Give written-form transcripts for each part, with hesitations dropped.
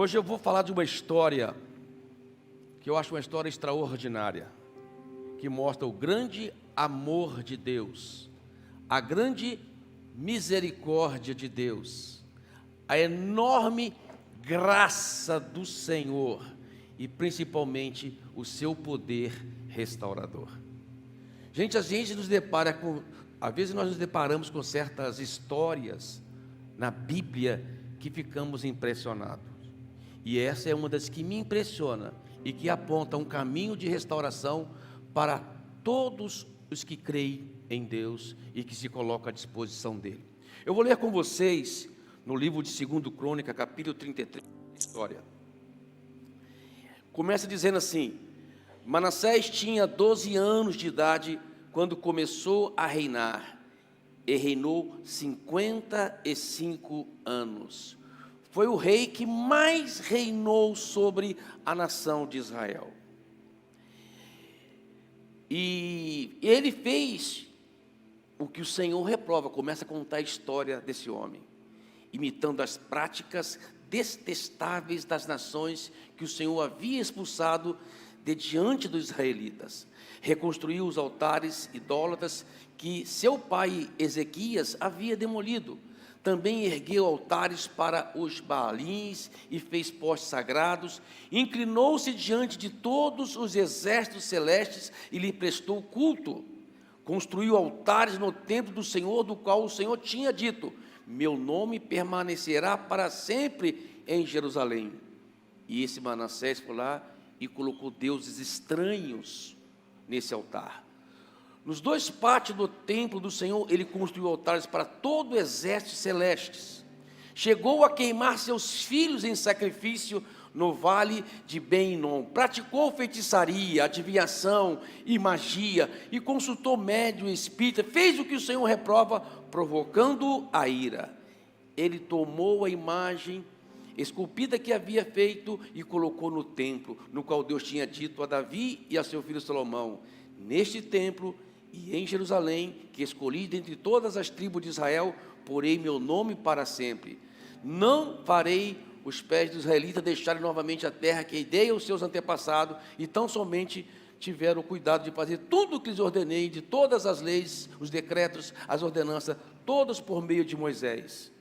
Hoje eu vou falar de uma história que eu acho uma história extraordinária, que mostra o grande amor de Deus, a grande misericórdia de Deus, a enorme graça do Senhor e principalmente o seu poder restaurador. Gente, a gente nos depara com, às vezes nós nos deparamos com certas histórias na Bíblia que ficamos impressionados. E essa é uma das que me impressiona e que aponta um caminho de restauração para todos os que creem em Deus e que se colocam à disposição dele. Eu vou ler com vocês no livro de 2 Crônica, capítulo 33, história. Começa dizendo assim: Manassés tinha 12 anos de idade quando começou a reinar, e reinou 55 anos. Foi o rei que mais reinou sobre a nação de Israel. E ele fez o que o Senhor reprova. Começa a contar a história desse homem, imitando as práticas detestáveis das nações que o Senhor havia expulsado de diante dos israelitas. Reconstruiu os altares idólatras que seu pai Ezequias havia demolido. Também ergueu altares para os Baalins e fez postes sagrados. Inclinou-se diante de todos os exércitos celestes e lhe prestou culto. Construiu altares no templo do Senhor, do qual o Senhor tinha dito: meu nome permanecerá para sempre em Jerusalém. E esse Manassés foi lá e colocou deuses estranhos nesse altar. Nos dois pátios do templo do Senhor, ele construiu altares para todo o exército celestes. Chegou a queimar seus filhos em sacrifício no vale de Ben-Hinom. Praticou feitiçaria, adivinhação e magia, e consultou médium e espírita. Fez o que o Senhor reprova, provocando a ira. Ele tomou a imagem esculpida que havia feito e colocou no templo, no qual Deus tinha dito a Davi e a seu filho Salomão: neste templo e em Jerusalém, que escolhi dentre todas as tribos de Israel, porei meu nome para sempre. Não farei os pés dos israelitas deixarem novamente a terra que dei aos seus antepassados, e tão somente tiveram o cuidado de fazer tudo o que lhes ordenei, de todas as leis, os decretos, as ordenanças, todas por meio de Moisés.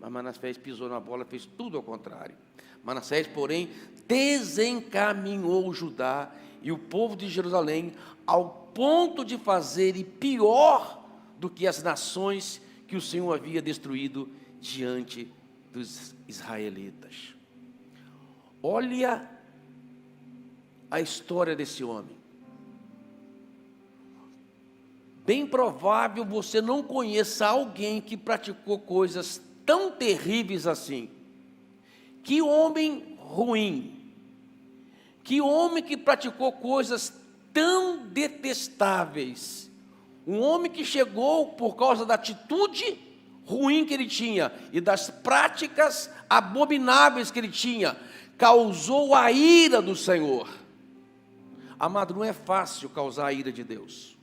Mas Manassés pisou na bola, fez tudo ao contrário. Manassés, porém, desencaminhou Judá e o povo de Jerusalém ao ponto de fazerem pior do que as nações que o Senhor havia destruído diante dos israelitas. Olha a história desse homem. Bem provável você não conheça alguém que praticou coisas tão terríveis assim. Que homem ruim, que homem que praticou coisas tão detestáveis, um homem que chegou por causa da atitude ruim que ele tinha e das práticas abomináveis que ele tinha, causou a ira do Senhor. Amado, não é fácil causar a ira de Deus.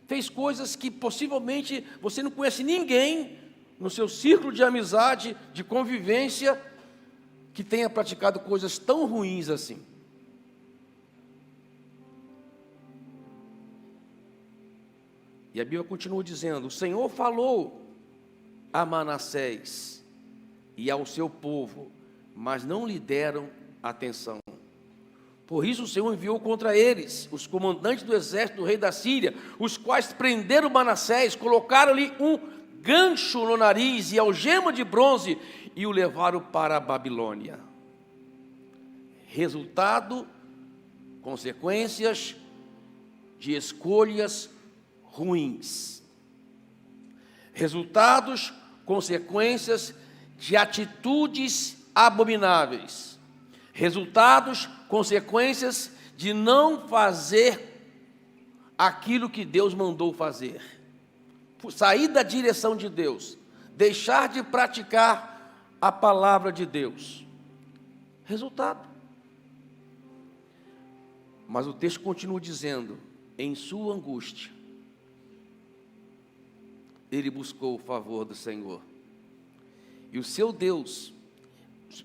Fez coisas que possivelmente você não conhece ninguém no seu círculo de amizade, de convivência, que tenha praticado coisas tão ruins assim. E a Bíblia continua dizendo: o Senhor falou a Manassés e ao seu povo, mas não lhe deram atenção. Por isso o Senhor enviou contra eles os comandantes do exército do rei da Síria, os quais prenderam Manassés, colocaram-lhe um gancho no nariz e algema de bronze e o levaram para a Babilônia. Resultado, consequências de escolhas ruins. Resultados, consequências de atitudes abomináveis. Resultados, consequências de não fazer aquilo que Deus mandou fazer. Sair da direção de Deus, deixar de praticar a palavra de Deus. Resultado. Mas o texto continua dizendo: em sua angústia, ele buscou o favor do Senhor. e o seu Deus,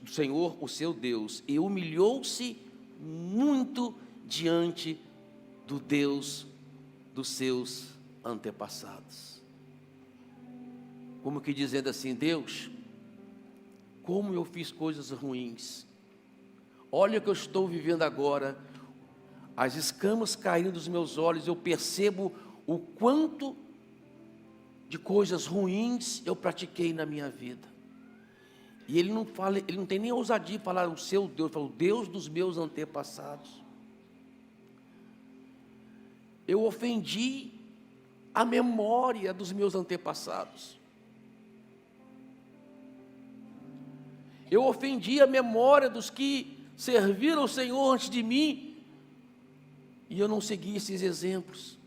o Senhor, o seu Deus, e humilhou-se muito diante do Deus dos seus antepassados. Como que dizendo assim: Deus, como eu fiz coisas ruins, olha o que eu estou vivendo agora, as escamas caindo dos meus olhos, eu percebo o quanto de coisas ruins eu pratiquei na minha vida. E ele não fala, ele não tem nem ousadia de falar o seu Deus, ele fala o Deus dos meus antepassados. Eu ofendi a memória dos meus antepassados. Eu ofendi a memória dos que serviram ao Senhor antes de mim, e eu não segui esses exemplos.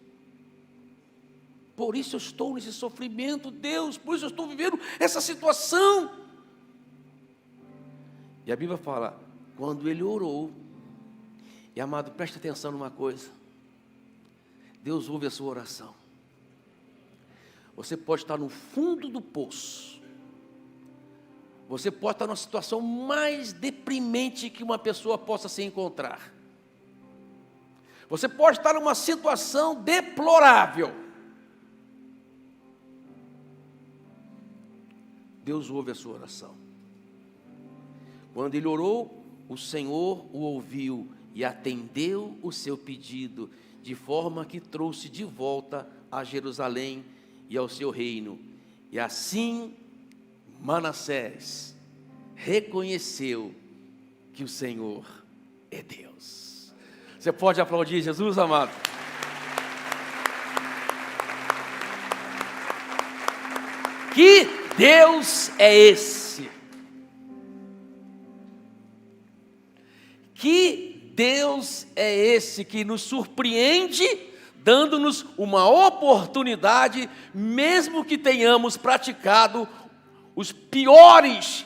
Por isso eu estou nesse sofrimento, Deus, por isso eu estou vivendo essa situação. E a Bíblia fala, quando ele orou, e amado, preste atenção numa coisa, Deus ouve a sua oração. Você pode estar no fundo do poço, você pode estar numa situação mais deprimente que uma pessoa possa se encontrar, você pode estar numa situação deplorável. Deus ouve a sua oração. Quando ele orou, o Senhor o ouviu e atendeu o seu pedido, de forma que trouxe de volta a Jerusalém e ao seu reino. E assim Manassés reconheceu que o Senhor é Deus. Você pode aplaudir Jesus, amado? Que Deus é esse? Que Deus é esse que nos surpreende, dando-nos uma oportunidade, mesmo que tenhamos praticado os piores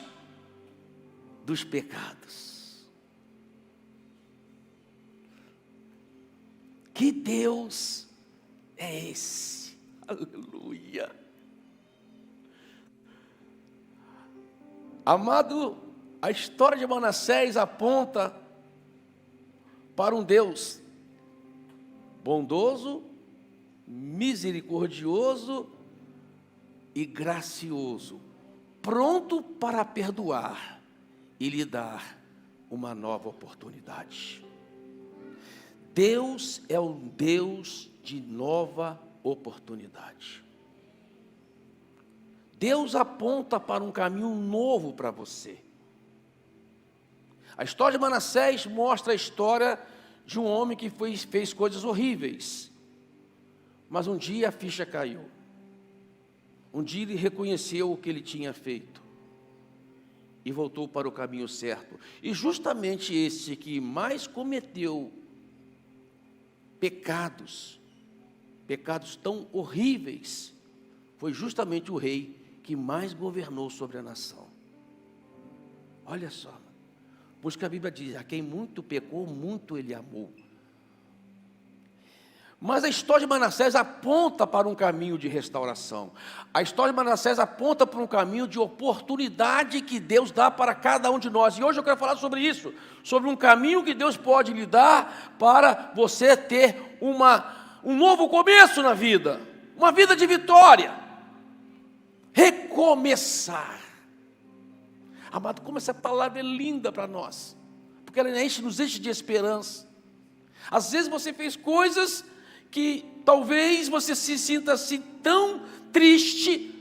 dos pecados. Que Deus é esse? Aleluia. Amado, a história de Manassés aponta para um Deus bondoso, misericordioso e gracioso, pronto para perdoar e lhe dar uma nova oportunidade. Deus é um Deus de nova oportunidade. Deus aponta para um caminho novo para você. A história de Manassés mostra a história de um homem que fez coisas horríveis, mas um dia a ficha caiu. Um dia ele reconheceu o que ele tinha feito e voltou para o caminho certo. E justamente esse que mais cometeu pecados tão horríveis, foi justamente o rei que mais governou sobre a nação. Olha só, pois que a Bíblia diz, a quem muito pecou, muito ele amou. Mas a história de Manassés aponta para um caminho de restauração. A história de Manassés aponta para um caminho de oportunidade que Deus dá para cada um de nós. E hoje eu quero falar sobre isso, sobre um caminho que Deus pode lhe dar para você ter um novo começo na vida, uma vida de vitória. Recomeçar. Amado, como essa palavra é linda para nós, porque ela nos enche de esperança. Às vezes você fez coisas que talvez você se sinta assim tão triste,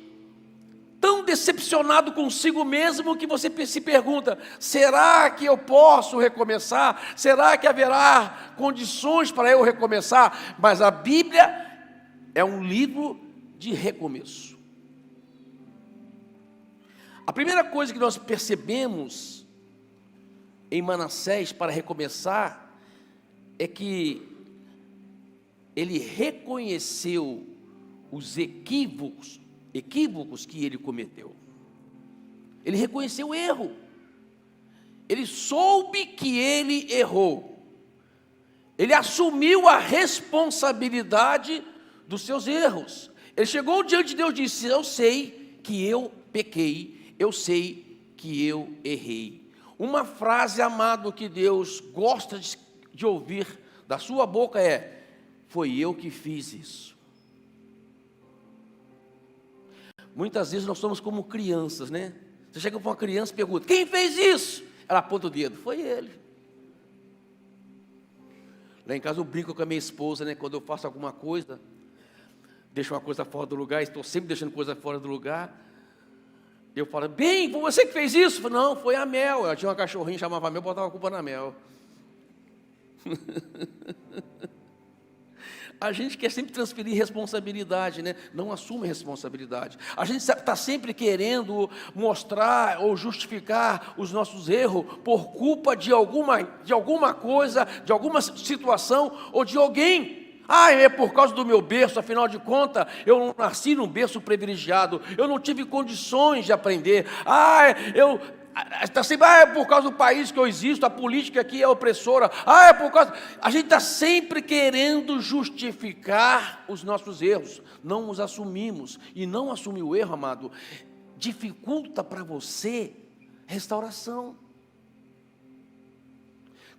tão decepcionado consigo mesmo, que você se pergunta, será que eu posso recomeçar? Será que haverá condições para eu recomeçar? Mas a Bíblia é um livro de recomeço. A primeira coisa que nós percebemos em Manassés para recomeçar é que ele reconheceu os equívocos que ele cometeu. Ele reconheceu o erro. Ele soube que ele errou. Ele assumiu a responsabilidade dos seus erros. Ele chegou diante de Deus e disse, eu sei que eu pequei. eu sei que eu errei. Uma frase, amado, que Deus gosta de ouvir da sua boca é: foi eu que fiz isso. Muitas vezes nós somos como crianças, né? Você chega para uma criança e pergunta: quem fez isso? Ela aponta o dedo: foi ele. Lá em casa eu brinco com a minha esposa, né? Quando eu faço alguma coisa, deixo uma coisa fora do lugar, estou sempre deixando coisa fora do lugar. Eu falo: bem, foi você que fez isso? Eu falo: não, foi a Mel. Ela tinha uma cachorrinha, chamava Mel, botava a culpa na Mel. A gente quer sempre transferir responsabilidade, né? Não assume responsabilidade. A gente está sempre querendo mostrar ou justificar os nossos erros por culpa de alguma coisa, de alguma situação ou de alguém. Ah, é por causa do meu berço, afinal de contas, eu não nasci num berço privilegiado, eu não tive condições de aprender. Está sempre, é por causa do país que eu existo, a política aqui é opressora. É por causa. A gente está sempre querendo justificar os nossos erros, não os assumimos. E não assumir o erro, amado, dificulta para você restauração.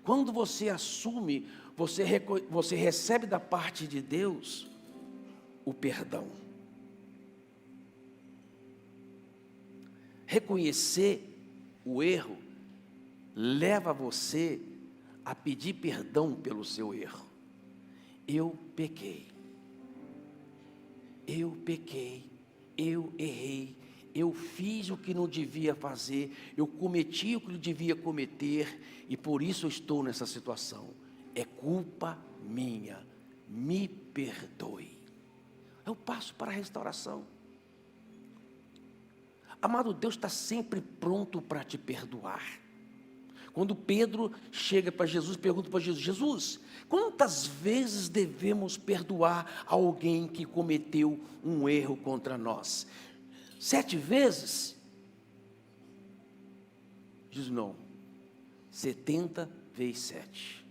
Quando você assume, você recebe da parte de Deus o perdão. Reconhecer o erro leva você a pedir perdão pelo seu erro. Eu pequei, eu errei, eu fiz o que não devia fazer, eu cometi o que não devia cometer, e por isso eu estou nessa situação. É culpa minha, me perdoe. É o passo para a restauração. Amado, Deus está sempre pronto para te perdoar. Quando Pedro chega para Jesus, pergunta para Jesus: Jesus, quantas vezes devemos perdoar alguém que cometeu um erro contra nós? 7 vezes? Jesus: não, 70 vezes 7.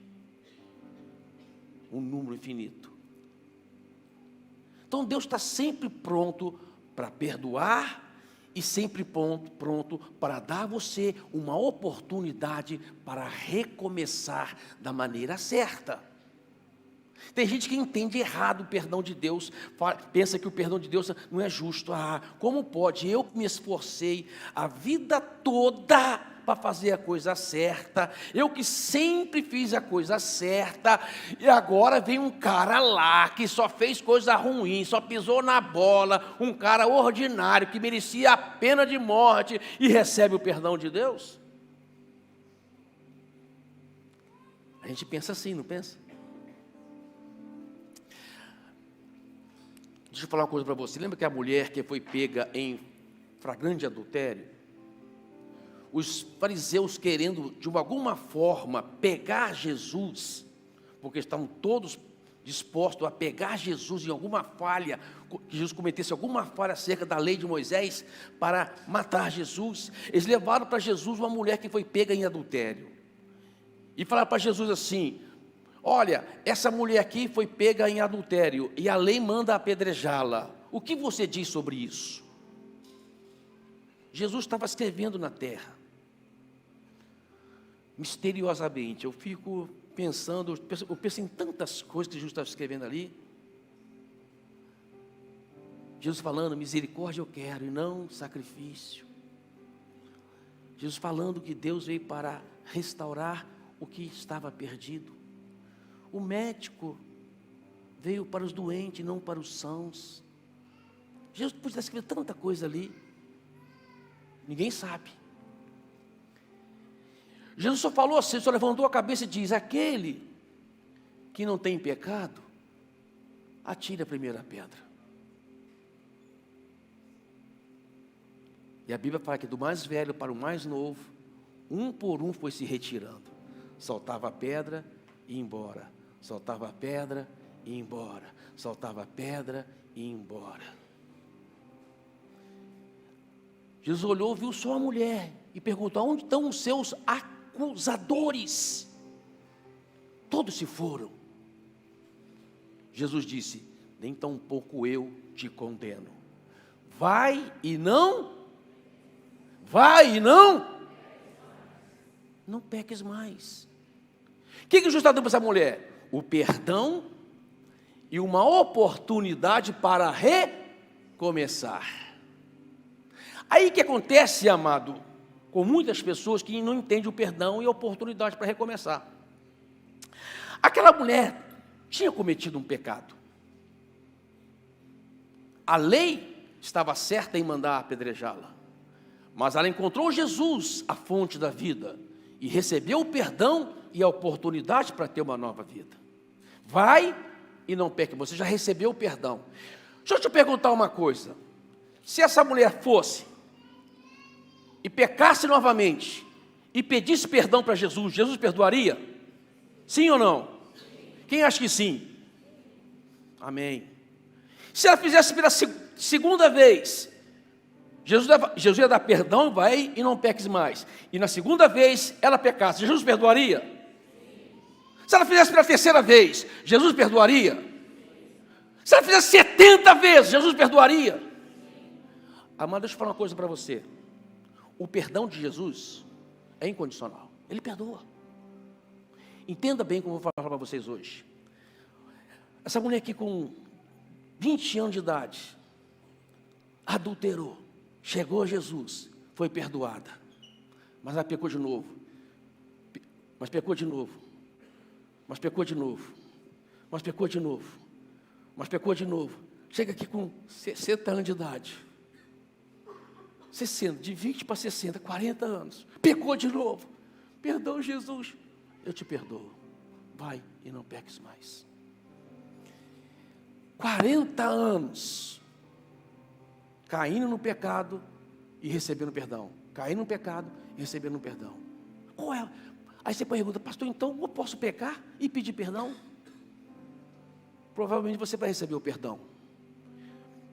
Um número infinito. Então Deus está sempre pronto para perdoar e sempre pronto para dar a você uma oportunidade para recomeçar da maneira certa. Tem gente que entende errado o perdão de Deus, pensa que o perdão de Deus não é justo. Como pode? Eu me esforcei a vida toda para fazer a coisa certa, eu que sempre fiz a coisa certa, e agora vem um cara lá que só fez coisa ruim, só pisou na bola, um cara ordinário que merecia a pena de morte e recebe o perdão de Deus? A gente pensa assim, não pensa? Deixa eu falar uma coisa para você. Lembra que a mulher que foi pega em flagrante adultério? Os fariseus querendo, de alguma forma, pegar Jesus, porque estavam todos dispostos a pegar Jesus em alguma falha, que Jesus cometesse alguma falha acerca da lei de Moisés, para matar Jesus. Eles levaram para Jesus uma mulher que foi pega em adultério, e falaram para Jesus assim: olha, essa mulher aqui foi pega em adultério, e a lei manda apedrejá-la. O que você diz sobre isso? Jesus estava escrevendo na terra. Misteriosamente, eu fico pensando, eu penso em tantas coisas que Jesus estava escrevendo ali. Jesus falando: misericórdia eu quero e não sacrifício. Jesus falando que Deus veio para restaurar o que estava perdido. O médico veio para os doentes, não para os sãos. Jesus podia escrever tanta coisa ali. Ninguém sabe. Jesus só falou assim, só levantou a cabeça e diz: aquele que não tem pecado, atire a primeira pedra. E a Bíblia fala que do mais velho para o mais novo, um por um foi se retirando. Soltava a pedra e ia embora. Soltava a pedra e ia embora. Soltava a pedra e ia embora. Jesus olhou, viu só a mulher e perguntou: onde estão os seus acusadores? Todos se foram. Jesus disse: nem tampouco eu te condeno. Vai e não vai e não peques mais. O que Jesus está dando para essa mulher? O perdão e uma oportunidade para recomeçar. Aí o que acontece, amado, com muitas pessoas que não entendem o perdão e a oportunidade para recomeçar. Aquela mulher tinha cometido um pecado. A lei estava certa em mandar apedrejá-la, mas ela encontrou Jesus, a fonte da vida, e recebeu o perdão e a oportunidade para ter uma nova vida. Vai e não peque, você já recebeu o perdão. Deixa eu te perguntar uma coisa: se essa mulher fosse e pecasse novamente e pedisse perdão para Jesus, Jesus perdoaria? Sim ou não? Quem acha que sim? Amém. Se ela fizesse pela segunda vez, Jesus ia dar perdão, vai e não peques mais. E na segunda vez ela pecasse, Jesus perdoaria? Se ela fizesse pela terceira vez, Jesus perdoaria? Se ela fizesse 70 vezes, Jesus perdoaria? Amado, deixa eu falar uma coisa para você. O perdão de Jesus é incondicional. Ele perdoa. Entenda bem como eu vou falar para vocês hoje. Essa mulher aqui com 20 anos de idade, adulterou, chegou a Jesus, foi perdoada, mas ela pecou de novo, mas pecou de novo, mas pecou de novo, mas pecou de novo, mas pecou de novo. Chega aqui com 60 anos de idade, 60, de 20 para 60, 40 anos, pecou de novo. Perdão, Jesus, eu te perdoo, vai e não peques mais. 40 anos caindo no pecado e recebendo perdão, caindo no pecado e recebendo perdão. Qual é? Aí você pergunta: pastor, então eu posso pecar e pedir perdão? Provavelmente você vai receber o perdão,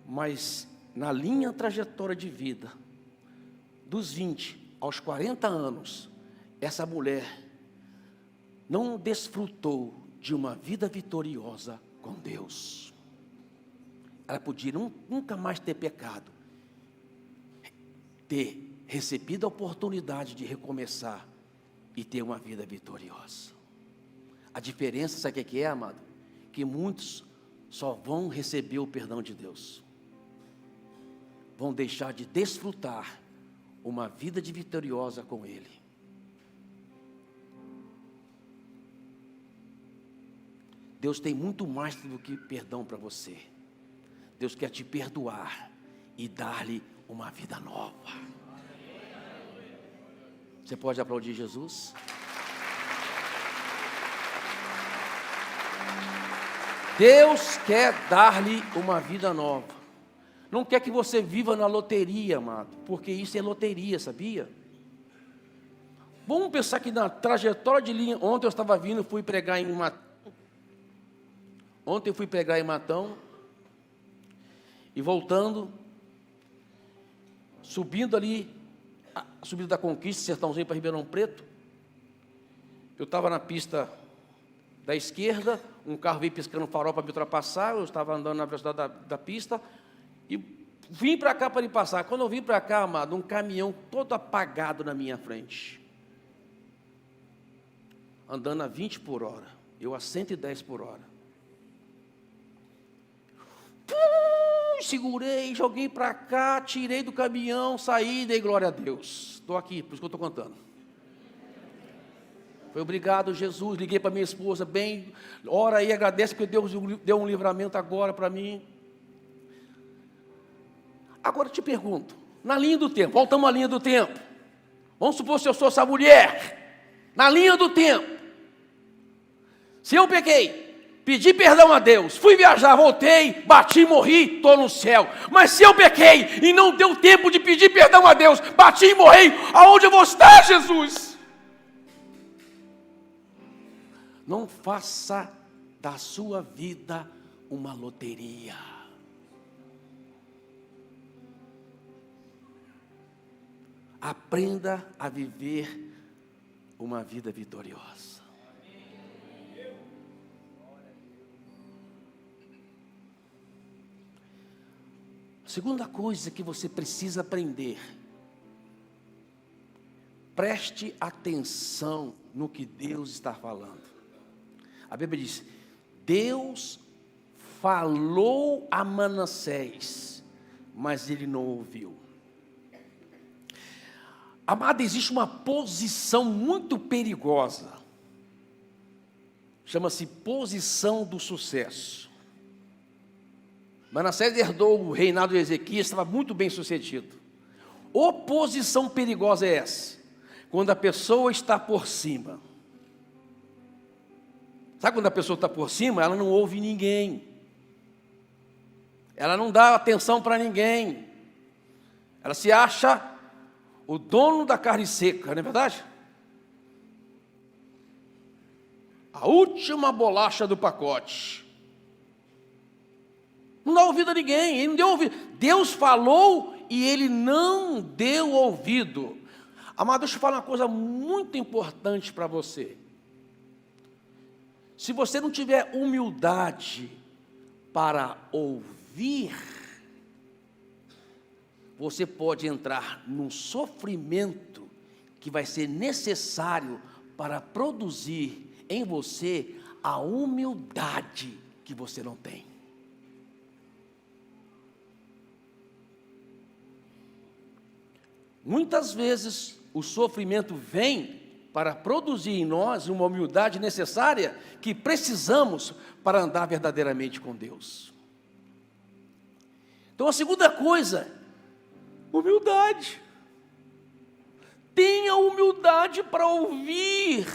mas na linha trajetória de vida, dos 20 aos 40 anos, essa mulher não desfrutou de uma vida vitoriosa com Deus. Ela podia nunca mais ter pecado, ter recebido a oportunidade de recomeçar e ter uma vida vitoriosa. A diferença, sabe o que é, amado? Que muitos só vão receber o perdão de Deus, vão deixar de desfrutar uma vida de vitoriosa com Ele. Deus tem muito mais do que perdão para você. Deus quer te perdoar e dar-lhe uma vida nova. Você pode aplaudir Jesus? Deus quer dar-lhe uma vida nova. Não quer que você viva na loteria, amado, porque isso é loteria, sabia? Vamos pensar que na trajetória de linha. Ontem eu estava vindo, fui pregar em Matão. E voltando, subindo ali, a subida da Conquista, Sertãozinho para Ribeirão Preto, eu estava na pista da esquerda, um carro veio piscando o farol para me ultrapassar, eu estava andando na velocidade da pista, e vim para cá para ele passar. Quando eu vim para cá, amado, um caminhão todo apagado na minha frente, andando a 20 por hora, eu a 110 por hora. Segurei, joguei para cá, tirei do caminhão, saí e dei glória a Deus. Estou aqui, por isso que eu estou contando. Foi obrigado, Jesus. Liguei para minha esposa, bem, ora aí, agradece que Deus deu um livramento agora para mim. Agora eu te pergunto, na linha do tempo, voltamos à linha do tempo. Vamos supor se eu sou essa mulher, na linha do tempo. Se eu pequei, pedi perdão a Deus, fui viajar, voltei, bati, morri, estou no céu. Mas se eu pequei e não deu tempo de pedir perdão a Deus, bati e morri, aonde eu vou estar, Jesus? Não faça da sua vida uma loteria. Aprenda a viver uma vida vitoriosa. Segunda coisa que você precisa aprender Preste atenção no que Deus está falando. A Bíblia diz: Deus falou a Manassés, mas ele não ouviu. Amado, existe uma posição muito perigosa, chama-se posição do sucesso. Manassés herdou o reinado de Ezequias, estava muito bem sucedido. Oposição perigosa é essa, quando a pessoa está por cima. Sabe quando a pessoa está por cima? Ela não ouve ninguém, ela não dá atenção para ninguém, ela se acha o dono da carne seca, não é verdade? A última bolacha do pacote. Não dá ouvido a ninguém, ele não deu ouvido. Deus falou e ele não deu ouvido. Amado, deixa eu falar uma coisa muito importante para você. Se você não tiver humildade para ouvir, você pode entrar num sofrimento que vai ser necessário para produzir em você a humildade que você não tem. Muitas vezes o sofrimento vem para produzir em nós uma humildade necessária que precisamos para andar verdadeiramente com Deus. Então a segunda coisa, humildade. Tenha humildade para ouvir,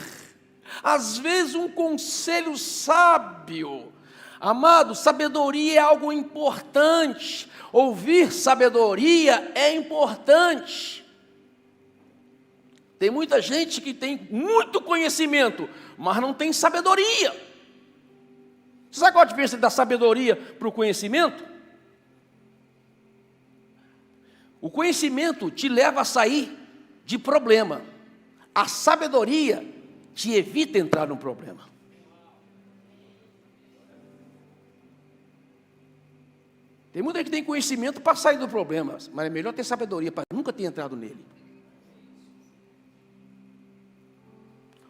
às vezes um conselho sábio. Amado, sabedoria é algo importante, ouvir sabedoria é importante. Tem muita gente que tem muito conhecimento, mas não tem sabedoria. Você sabe qual a diferença da sabedoria para o conhecimento? O conhecimento te leva a sair de problema, a sabedoria te evita entrar num problema. Tem muita gente que tem conhecimento para sair do problema, mas é melhor ter sabedoria para nunca ter entrado nele.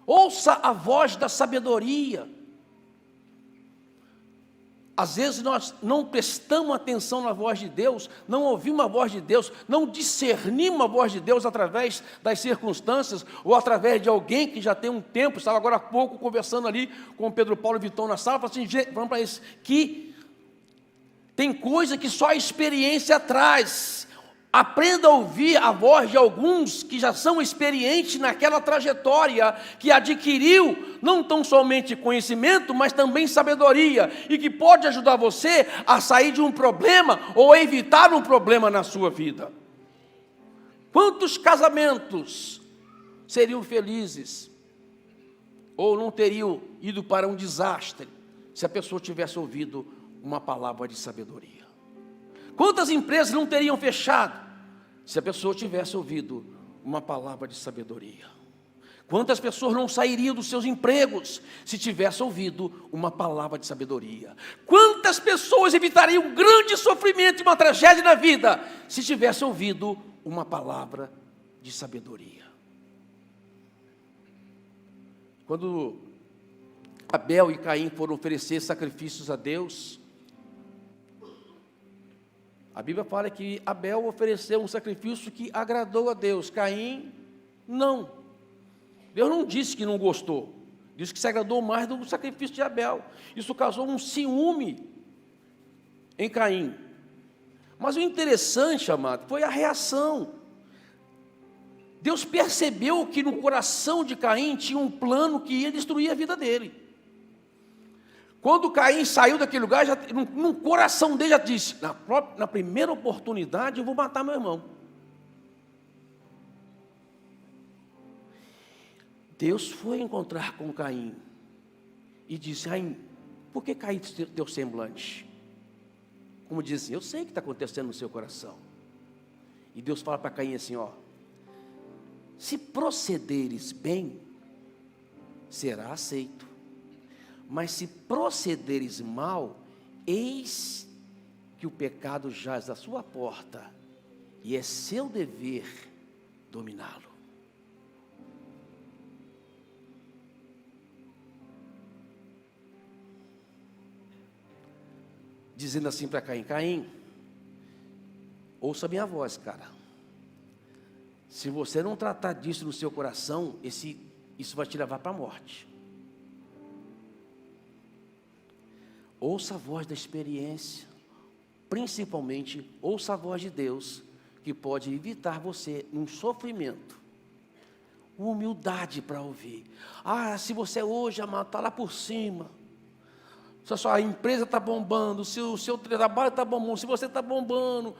Ouça a voz da sabedoria. Às vezes nós não prestamos atenção na voz de Deus, não ouvimos a voz de Deus, não discernimos a voz de Deus através das circunstâncias, ou através de alguém que já tem um tempo. Estava agora há pouco conversando ali com o Pedro Paulo Vitão na sala, falando assim, vamos para isso, que tem coisa que só a experiência traz. Aprenda a ouvir a voz de alguns que já são experientes naquela trajetória, que adquiriu não tão somente conhecimento, mas também sabedoria, e que pode ajudar você a sair de um problema ou evitar um problema na sua vida. Quantos casamentos seriam felizes ou não teriam ido para um desastre se a pessoa tivesse ouvido uma palavra de sabedoria? Quantas empresas não teriam fechado se a pessoa tivesse ouvido uma palavra de sabedoria? Quantas pessoas não sairiam dos seus empregos se tivesse ouvido uma palavra de sabedoria? Quantas pessoas evitariam um grande sofrimento e uma tragédia na vida se tivesse ouvido uma palavra de sabedoria? Quando Abel e Caim foram oferecer sacrifícios a Deus, a Bíblia fala que Abel ofereceu um sacrifício que agradou a Deus, Caim não. Deus não disse que não gostou, disse que se agradou mais do sacrifício de Abel. Isso causou um ciúme em Caim. Mas o interessante, amado, foi a reação. Deus percebeu que no coração de Caim tinha um plano que ia destruir a vida dele. Quando Caim saiu daquele lugar, no coração dele já disse, na primeira oportunidade eu vou matar meu irmão. Deus foi encontrar com Caim e disse, Caim, por que Caim teu semblante? Como dizem, eu sei o que está acontecendo no seu coração. E Deus fala para Caim assim, ó, se procederes bem, será aceito. Mas se procederes mal, eis que o pecado jaz à sua porta, e é seu dever dominá-lo. dizendo assim para Caim: Caim, ouça a minha voz, cara. Se você não tratar disso no seu coração, isso vai te levar para a morte. Ouça a voz da experiência, principalmente ouça a voz de Deus, que pode evitar você um sofrimento. Humildade para ouvir. Se você hoje, amado, está lá por cima, se a sua empresa está bombando, se o seu trabalho está bombando, se você está bombando,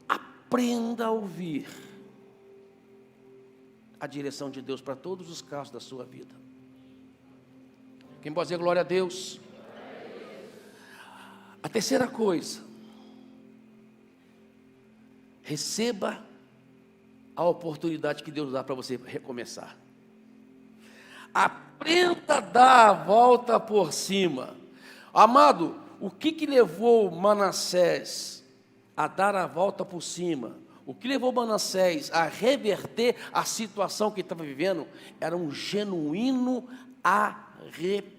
aprenda a ouvir a direção de Deus para todos os casos da sua vida. Quem pode dizer glória a Deus? A terceira coisa, receba a oportunidade que Deus dá para você recomeçar. Aprenda a dar a volta por cima. Amado, o que levou Manassés a dar a volta por cima? O que levou Manassés a reverter a situação que estava vivendo? Era um genuíno arrependimento.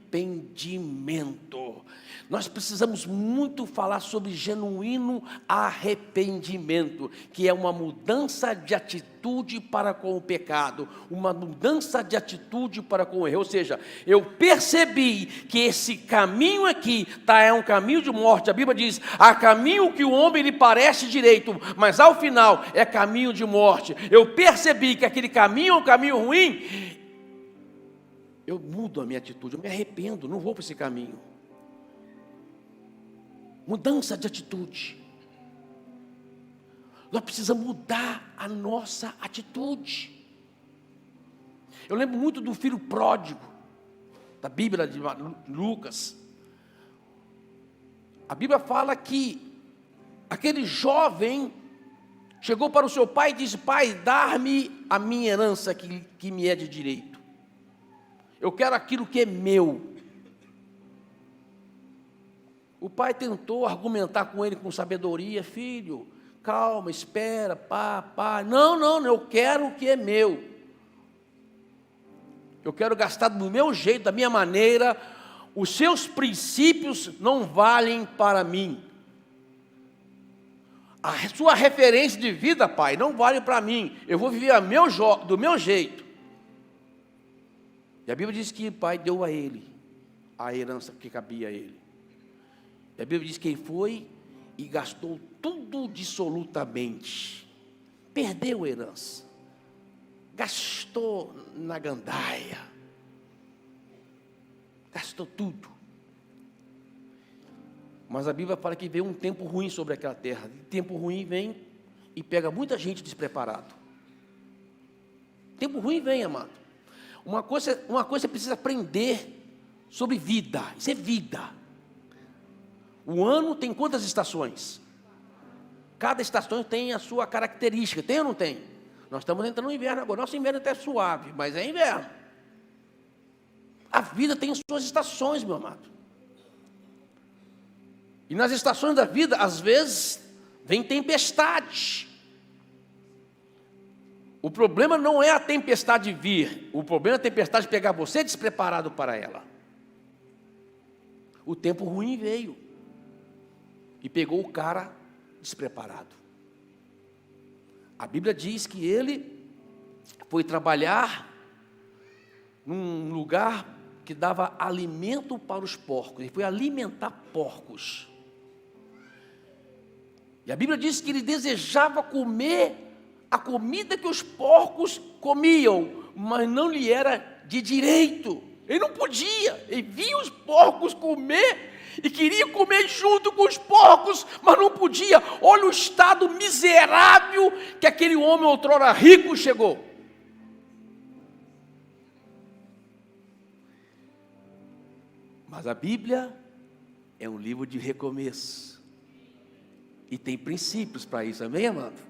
Nós precisamos muito falar sobre genuíno arrependimento, que é uma mudança de atitude para com o pecado, uma mudança de atitude para com o erro. Ou seja, eu percebi que esse caminho aqui é um caminho de morte. A Bíblia diz: há caminho que o homem lhe parece direito, mas ao final é caminho de morte. Eu percebi que aquele caminho é um caminho ruim. Eu mudo a minha atitude, eu me arrependo, não vou para esse caminho. Mudança de atitude. Nós precisamos mudar a nossa atitude. Eu lembro muito do filho pródigo, da Bíblia de Lucas. A Bíblia fala que aquele jovem chegou para o seu pai e disse: pai, dá-me a minha herança que me é de direito. Eu quero aquilo que é meu. O pai tentou argumentar com ele com sabedoria: filho, calma, espera, pá. Não, eu quero o que é meu. Eu quero gastar do meu jeito, da minha maneira. Os seus princípios não valem para mim. A sua referência de vida, pai, não vale para mim. Eu vou viver do meu jeito. E a Bíblia diz que o pai deu a ele a herança que cabia a ele. E a Bíblia diz que ele foi e gastou tudo dissolutamente. Perdeu a herança. Gastou na gandaia. Gastou tudo. Mas a Bíblia fala que veio um tempo ruim sobre aquela terra. E tempo ruim vem e pega muita gente despreparado. Tempo ruim vem, amado. Uma coisa você precisa aprender sobre vida. Isso é vida. O ano tem quantas estações? Cada estação tem a sua característica. Tem ou não tem? Nós estamos entrando no inverno agora. Nosso inverno até é suave, mas é inverno. A vida tem suas estações, meu amado. E nas estações da vida, às vezes, vem tempestade. O problema não é a tempestade vir. O problema é a tempestade pegar você despreparado para ela. O tempo ruim veio e pegou o cara despreparado. A Bíblia diz que ele foi trabalhar num lugar que dava alimento para os porcos. Ele foi alimentar porcos. E a Bíblia diz que ele desejava comer a comida que os porcos comiam, mas não lhe era de direito. Ele não podia. Ele via os porcos comer e queria comer junto com os porcos, mas não podia. Olha o estado miserável que aquele homem outrora rico chegou. Mas a Bíblia é um livro de recomeço. E tem princípios para isso, amém, amado?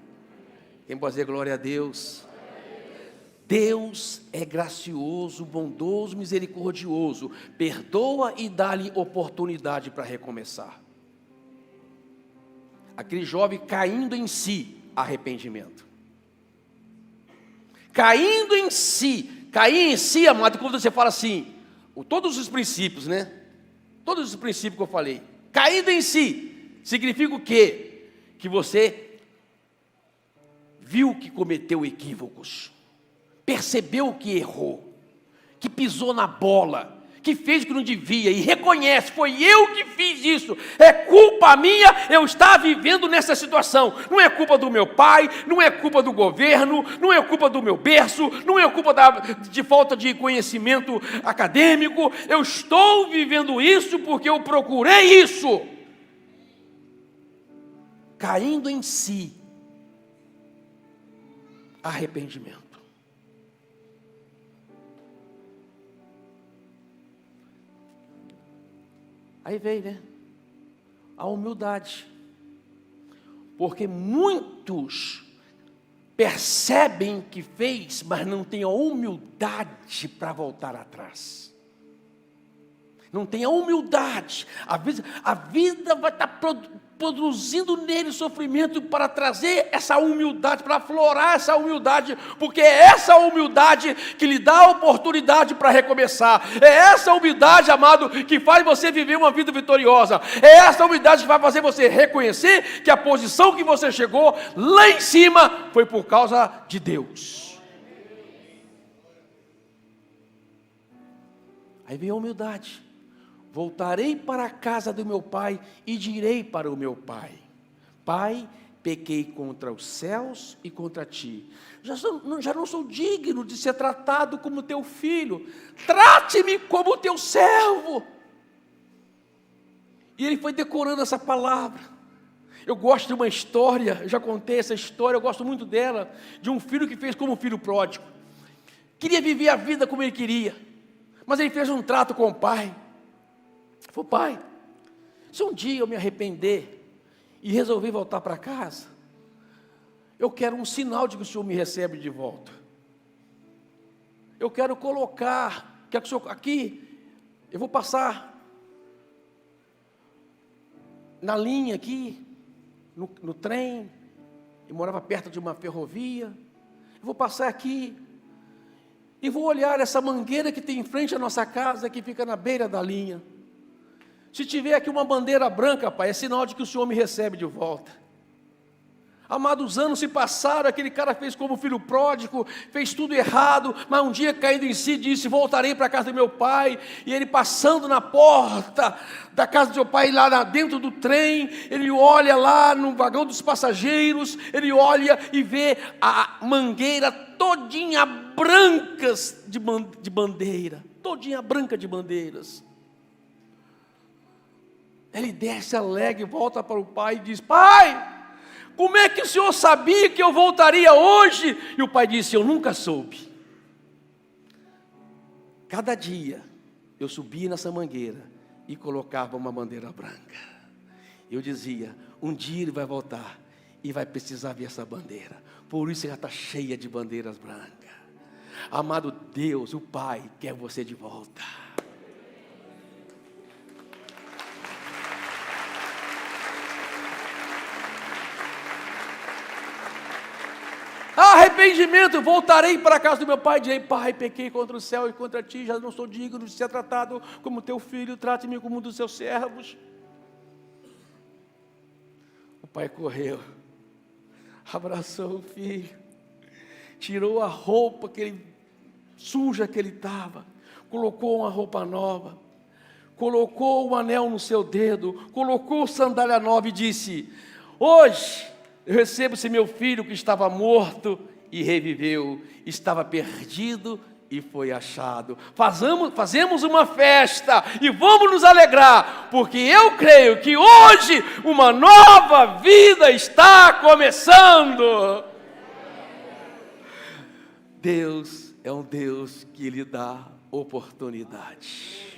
Quem pode dizer glória a Deus? Deus é gracioso, bondoso, misericordioso. Perdoa e dá-lhe oportunidade para recomeçar. Aquele jovem caindo em si, arrependimento. Caindo em si. Cair em si, amado, quando você fala assim, todos os princípios, né? Todos os princípios que eu falei. Caído em si significa o quê? Que você viu que cometeu equívocos, percebeu que errou, que pisou na bola, que fez o que não devia e reconhece, foi eu que fiz isso, é culpa minha eu estar vivendo nessa situação, não é culpa do meu pai, não é culpa do governo, não é culpa do meu berço, não é culpa de falta de conhecimento acadêmico, eu estou vivendo isso porque eu procurei isso. Caindo em si, arrependimento. Aí veio, né? A humildade. Porque muitos percebem que fez, mas não tem a humildade para voltar atrás. Não tem a humildade. A vida vai estar produzindo nele sofrimento para trazer essa humildade, para aflorar essa humildade, porque é essa humildade que lhe dá a oportunidade para recomeçar. É essa humildade, amado, que faz você viver uma vida vitoriosa. É essa humildade que vai fazer você reconhecer que a posição que você chegou lá em cima foi por causa de Deus. Aí vem a humildade. Voltarei para a casa do meu pai e direi para o meu pai: Pai, pequei contra os céus e contra ti. Já não sou digno de ser tratado como teu filho. Trate-me como teu servo. E ele foi decorando essa palavra. Eu gosto de uma história, eu já contei essa história, eu gosto muito dela, de um filho que fez como filho pródigo. Queria viver a vida como ele queria, mas ele fez um trato com o pai. Falei: pai, se um dia eu me arrepender e resolver voltar para casa, eu quero um sinal de que o senhor me recebe de volta. Eu quero colocar, quero que o senhor, aqui, eu vou passar na linha aqui, no trem, eu morava perto de uma ferrovia, eu vou passar aqui, e vou olhar essa mangueira que tem em frente à nossa casa, que fica na beira da linha. Se tiver aqui uma bandeira branca, pai, é sinal de que o senhor me recebe de volta. Amados, anos se passaram, aquele cara fez como filho pródigo, fez tudo errado, mas um dia, caindo em si, disse: voltarei para a casa do meu pai. E ele, passando na porta da casa do seu pai, lá dentro do trem, ele olha lá no vagão dos passageiros, ele olha e vê a mangueira todinha brancas de bandeira, todinha branca de bandeiras. Ele desce alegre, volta para o pai e diz: pai, como é que o senhor sabia que eu voltaria hoje? E o pai disse: eu nunca soube. Cada dia eu subia nessa mangueira e colocava uma bandeira branca. Eu dizia: um dia ele vai voltar e vai precisar ver essa bandeira. Por isso já está cheia de bandeiras brancas. Amado Deus, o Pai quer você de volta. Arrependimento, voltarei para a casa do meu pai, direi: pai, pequei contra o céu e contra ti, já não sou digno de ser tratado como teu filho, trate-me como um dos seus servos. O pai correu, abraçou o filho, tirou a roupa suja que ele estava, colocou uma roupa nova, colocou um anel no seu dedo, colocou sandália nova e disse: hoje eu recebo esse meu filho que estava morto e reviveu, estava perdido e foi achado. Fazemos uma festa e vamos nos alegrar, porque eu creio que hoje uma nova vida está começando. Deus é um Deus que lhe dá oportunidade.